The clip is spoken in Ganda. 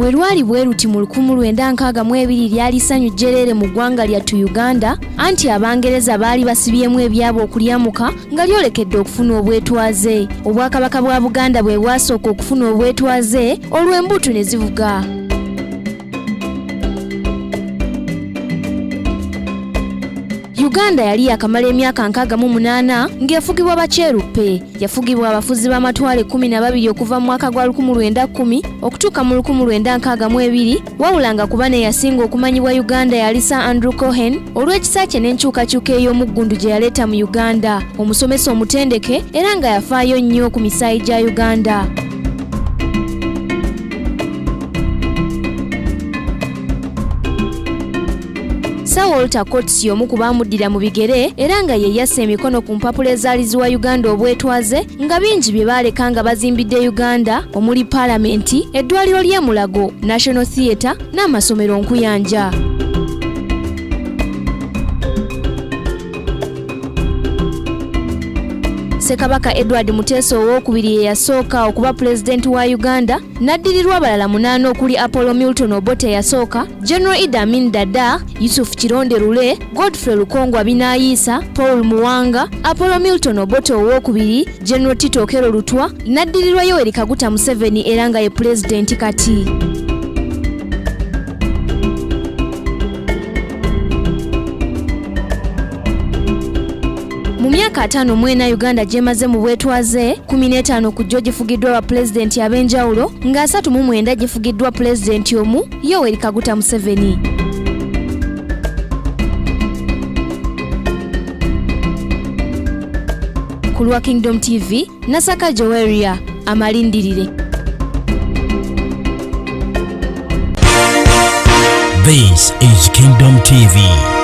bwe lwali bwe luti mu 1962 lyali ssanyu jjerere mu ggwanga lyattu Uganda, anti Abangereza baali basibyemu ebyabo okulyamuka nga lyolekedde okufuna obwetwaze. Obwakabaka bwa Buganda bwe bwasooka okufuna obwetwaze olw'embuto ne zivuga. Uganda yali yakamala emyaka 68 ng'efugibwa Bakyeruppe. Yafugibwa abafuzi b'amatwale 12 okuva mu mwaka gwa 1910 okutuuka mu 1962, wabula nga kuba ne yasinga okumanyibwa Uganda yali Sir Andrew Cohen olw'ekisa kye n'enkyukakyuka ey'omuggundu gye yaleeta mu Uganda, omusomesa omutendeke era nga yafaayo nnyo ku misaayi gya Uganda. Sir Walter Coates y'omu ku baamuddira mu bigere era nga ye yasse emikono ku mpapula ezaaliziwa Uganda obwetwaze nga bingi bye baaleka nga bazimbidde Uganda, omuli Paalamenti, eddwaliro ly'e Mulago, National Theatre n'amasomero nkuyanja. Ssekabaka Edward Muteesa II ye yasooka okuba pulezidenti wa Uganda, n'addirirwa abalala 8 okuli Apollo Milton Obote yasooka, General Idi Amin Dada, Yusuf Kironde Lule, Godfrey Lukongwa Binaayisa, Paul Muwanga, Apollo Milton Obote II, General Tito Okello Lutwa, n'addirirwa Yoweri Kaguta Museveni era nga ye pulezidenti kati. Mu myaka 54 Uganda gyemaze mu bwetwaze, 15 ku jjo gifugiddwa ba pulezidenti ab'enjawulo, nga 39 gifugiddwa pulezidenti omu, Yoweri Kaguta Museveni. Ku lwa Kingdom TV, Nasaka Joweria, amalindirire. This is Kingdom TV.